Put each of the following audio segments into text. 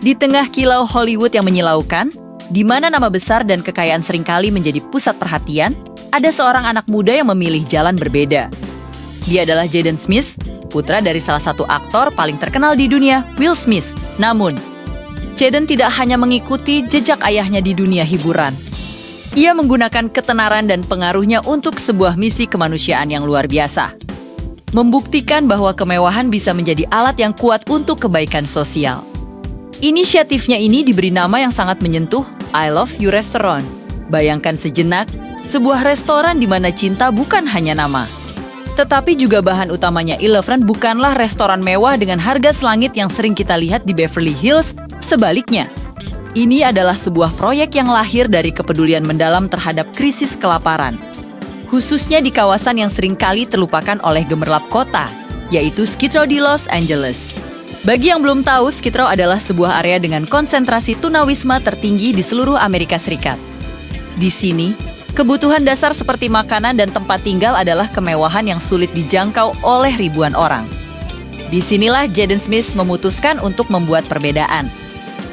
Di tengah kilau Hollywood yang menyilaukan, di mana nama besar dan kekayaan seringkali menjadi pusat perhatian, ada seorang anak muda yang memilih jalan berbeda. Dia adalah Jaden Smith, putra dari salah satu aktor paling terkenal di dunia, Will Smith. Namun, Jaden tidak hanya mengikuti jejak ayahnya di dunia hiburan. Ia menggunakan ketenaran dan pengaruhnya untuk sebuah misi kemanusiaan yang luar biasa. Membuktikan bahwa kemewahan bisa menjadi alat yang kuat untuk kebaikan sosial. Inisiatifnya ini diberi nama yang sangat menyentuh, I Love You Restaurant. Bayangkan sejenak, sebuah restoran di mana cinta bukan hanya nama. Tetapi juga bahan utamanya Eleven bukanlah restoran mewah dengan harga selangit yang sering kita lihat di Beverly Hills, sebaliknya. Ini adalah sebuah proyek yang lahir dari kepedulian mendalam terhadap krisis kelaparan. Khususnya di kawasan yang seringkali terlupakan oleh gemerlap kota, yaitu Skid Row di Los Angeles. Bagi yang belum tahu, Skid Row adalah sebuah area dengan konsentrasi tunawisma tertinggi di seluruh Amerika Serikat. Di sini, kebutuhan dasar seperti makanan dan tempat tinggal adalah kemewahan yang sulit dijangkau oleh ribuan orang. Disinilah Jaden Smith memutuskan untuk membuat perbedaan.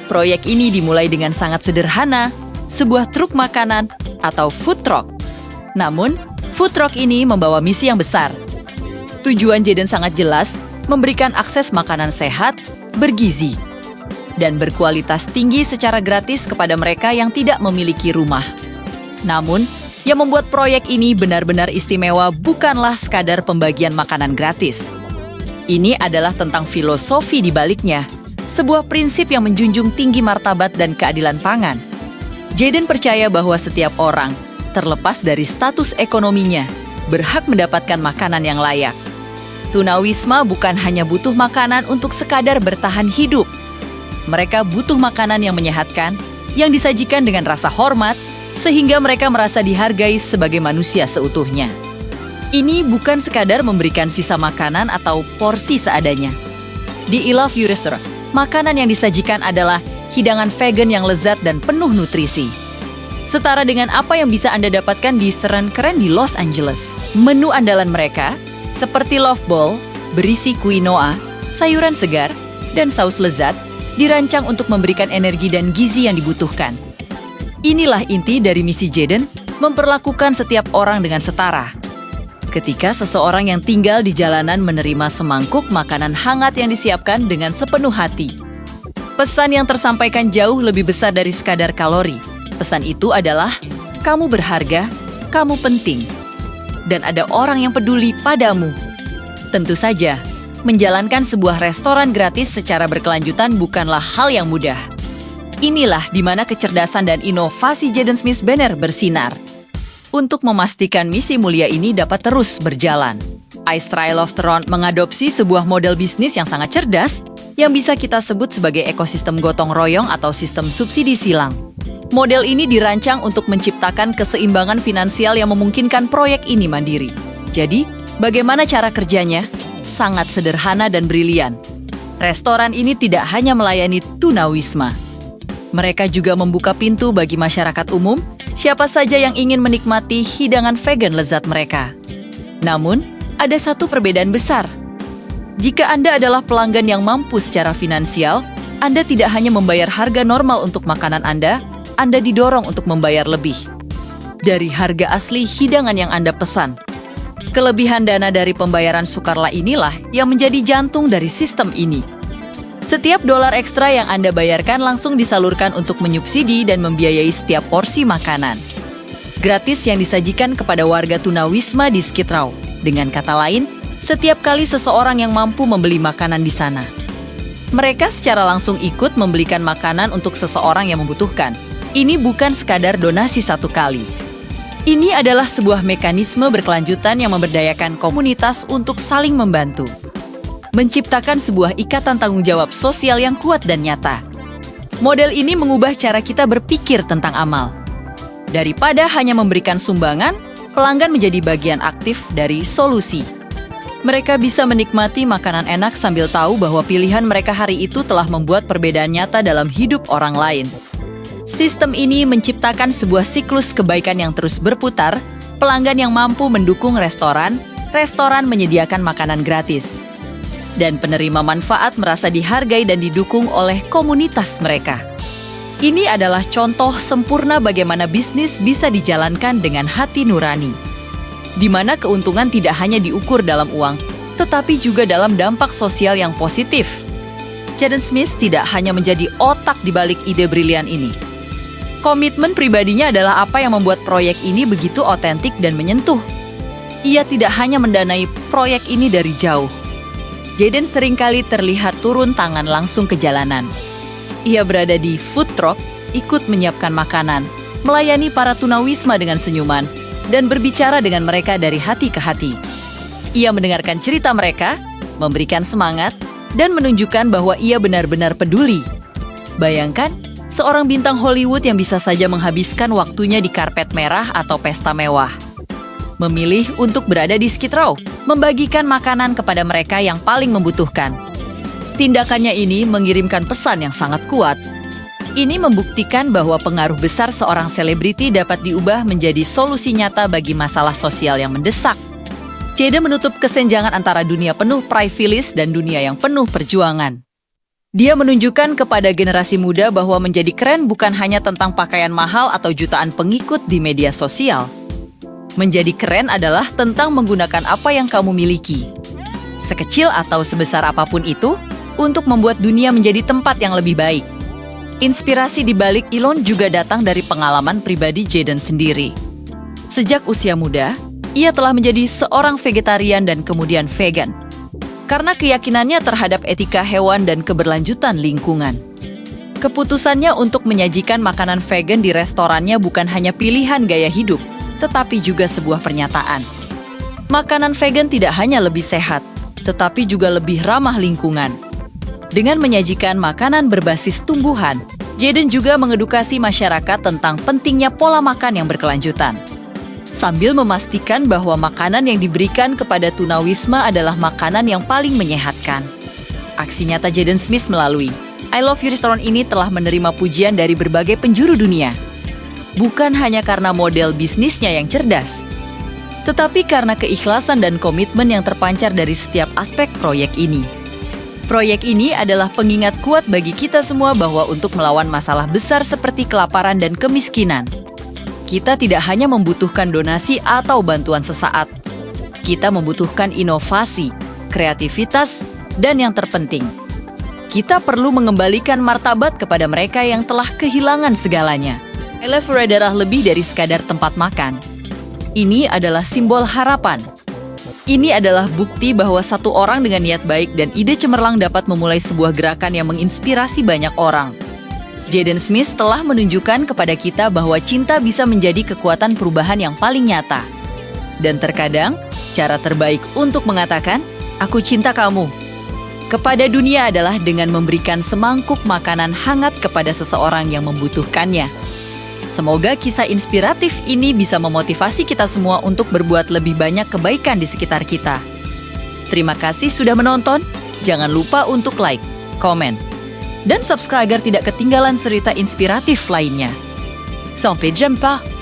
Proyek ini dimulai dengan sangat sederhana, sebuah truk makanan atau food truck. Namun, food truck ini membawa misi yang besar. Tujuan Jaden sangat jelas, memberikan akses makanan sehat, bergizi, dan berkualitas tinggi secara gratis kepada mereka yang tidak memiliki rumah. Namun, yang membuat proyek ini benar-benar istimewa bukanlah sekadar pembagian makanan gratis. Ini adalah tentang filosofi di baliknya, sebuah prinsip yang menjunjung tinggi martabat dan keadilan pangan. Jaden percaya bahwa setiap orang, terlepas dari status ekonominya, berhak mendapatkan makanan yang layak. Tunawisma bukan hanya butuh makanan untuk sekadar bertahan hidup. Mereka butuh makanan yang menyehatkan, yang disajikan dengan rasa hormat, sehingga mereka merasa dihargai sebagai manusia seutuhnya. Ini bukan sekadar memberikan sisa makanan atau porsi seadanya. Di I Love You Restaurant, makanan yang disajikan adalah hidangan vegan yang lezat dan penuh nutrisi. Setara dengan apa yang bisa Anda dapatkan di restoran keren di Los Angeles. Menu andalan mereka, seperti Love Bowl, berisi quinoa, sayuran segar, dan saus lezat, dirancang untuk memberikan energi dan gizi yang dibutuhkan. Inilah inti dari misi Jaden, memperlakukan setiap orang dengan setara. Ketika seseorang yang tinggal di jalanan menerima semangkuk makanan hangat yang disiapkan dengan sepenuh hati. Pesan yang tersampaikan jauh lebih besar dari sekadar kalori. Pesan itu adalah, kamu berharga, kamu penting, dan ada orang yang peduli padamu. Tentu saja, menjalankan sebuah restoran gratis secara berkelanjutan bukanlah hal yang mudah. Inilah di mana kecerdasan dan inovasi Jaden Smith benar bersinar. Untuk memastikan misi mulia ini dapat terus berjalan, Ice-Trail Restaurant mengadopsi sebuah model bisnis yang sangat cerdas, yang bisa kita sebut sebagai ekosistem gotong royong atau sistem subsidi silang. Model ini dirancang untuk menciptakan keseimbangan finansial yang memungkinkan proyek ini mandiri. Jadi, bagaimana cara kerjanya? Sangat sederhana dan brilian. Restoran ini tidak hanya melayani tunawisma. Mereka juga membuka pintu bagi masyarakat umum, siapa saja yang ingin menikmati hidangan vegan lezat mereka. Namun, ada satu perbedaan besar. Jika Anda adalah pelanggan yang mampu secara finansial, Anda tidak hanya membayar harga normal untuk makanan Anda didorong untuk membayar lebih dari harga asli hidangan yang Anda pesan. Kelebihan dana dari pembayaran sukarela inilah yang menjadi jantung dari sistem ini. Setiap dolar ekstra yang Anda bayarkan langsung disalurkan untuk menyubsidi dan membiayai setiap porsi makanan gratis yang disajikan kepada warga tunawisma di Skid Row. Dengan kata lain, setiap kali seseorang yang mampu membeli makanan di sana, mereka secara langsung ikut membelikan makanan untuk seseorang yang membutuhkan. Ini bukan sekadar donasi satu kali. Ini adalah sebuah mekanisme berkelanjutan yang memberdayakan komunitas untuk saling membantu. Menciptakan sebuah ikatan tanggung jawab sosial yang kuat dan nyata. Model ini mengubah cara kita berpikir tentang amal. Daripada hanya memberikan sumbangan, pelanggan menjadi bagian aktif dari solusi. Mereka bisa menikmati makanan enak sambil tahu bahwa pilihan mereka hari itu telah membuat perbedaan nyata dalam hidup orang lain. Sistem ini menciptakan sebuah siklus kebaikan yang terus berputar, pelanggan yang mampu mendukung restoran menyediakan makanan gratis. dan penerima manfaat merasa dihargai dan didukung oleh komunitas mereka. Ini adalah contoh sempurna bagaimana bisnis bisa dijalankan dengan hati nurani, di mana keuntungan tidak hanya diukur dalam uang, tetapi juga dalam dampak sosial yang positif. Jaden Smith tidak hanya menjadi otak di balik ide brilian ini. Komitmen pribadinya adalah apa yang membuat proyek ini begitu otentik dan menyentuh. Ia tidak hanya mendanai proyek ini dari jauh. Jaden seringkali terlihat turun tangan langsung ke jalanan. Ia berada di food truck, ikut menyiapkan makanan, melayani para tunawisma dengan senyuman, dan berbicara dengan mereka dari hati ke hati. Ia mendengarkan cerita mereka, memberikan semangat, dan menunjukkan bahwa ia benar-benar peduli. Bayangkan, seorang bintang Hollywood yang bisa saja menghabiskan waktunya di karpet merah atau pesta mewah, memilih untuk berada di Skid Row, membagikan makanan kepada mereka yang paling membutuhkan. Tindakannya ini mengirimkan pesan yang sangat kuat. Ini membuktikan bahwa pengaruh besar seorang selebriti dapat diubah menjadi solusi nyata bagi masalah sosial yang mendesak. Jaden menutup kesenjangan antara dunia penuh privilege dan dunia yang penuh perjuangan. Dia menunjukkan kepada generasi muda bahwa menjadi keren bukan hanya tentang pakaian mahal atau jutaan pengikut di media sosial. Menjadi keren adalah tentang menggunakan apa yang kamu miliki, sekecil atau sebesar apapun itu, untuk membuat dunia menjadi tempat yang lebih baik. Inspirasi di balik Elon juga datang dari pengalaman pribadi Jaden sendiri. Sejak usia muda, ia telah menjadi seorang vegetarian dan kemudian vegan, karena keyakinannya terhadap etika hewan dan keberlanjutan lingkungan. Keputusannya untuk menyajikan makanan vegan di restorannya bukan hanya pilihan gaya hidup, tetapi juga sebuah pernyataan. Makanan vegan tidak hanya lebih sehat, tetapi juga lebih ramah lingkungan. Dengan menyajikan makanan berbasis tumbuhan, Jaden juga mengedukasi masyarakat tentang pentingnya pola makan yang berkelanjutan, sambil memastikan bahwa makanan yang diberikan kepada tunawisma adalah makanan yang paling menyehatkan. Aksi nyata Jaden Smith melalui I Love You Restaurant ini telah menerima pujian dari berbagai penjuru dunia. Bukan hanya karena model bisnisnya yang cerdas, tetapi karena keikhlasan dan komitmen yang terpancar dari setiap aspek proyek ini. Proyek ini adalah pengingat kuat bagi kita semua bahwa untuk melawan masalah besar seperti kelaparan dan kemiskinan, kita tidak hanya membutuhkan donasi atau bantuan sesaat. Kita membutuhkan inovasi, kreativitas, dan yang terpenting, kita perlu mengembalikan martabat kepada mereka yang telah kehilangan segalanya. I Love You adalah lebih dari sekadar tempat makan. Ini adalah simbol harapan. Ini adalah bukti bahwa satu orang dengan niat baik dan ide cemerlang dapat memulai sebuah gerakan yang menginspirasi banyak orang. Jaden Smith telah menunjukkan kepada kita bahwa cinta bisa menjadi kekuatan perubahan yang paling nyata. Dan terkadang, cara terbaik untuk mengatakan, "Aku cinta kamu," kepada dunia adalah dengan memberikan semangkuk makanan hangat kepada seseorang yang membutuhkannya. Semoga kisah inspiratif ini bisa memotivasi kita semua untuk berbuat lebih banyak kebaikan di sekitar kita. Terima kasih sudah menonton. Jangan lupa untuk like, komen, dan subscribe agar tidak ketinggalan cerita inspiratif lainnya. Sampai jumpa!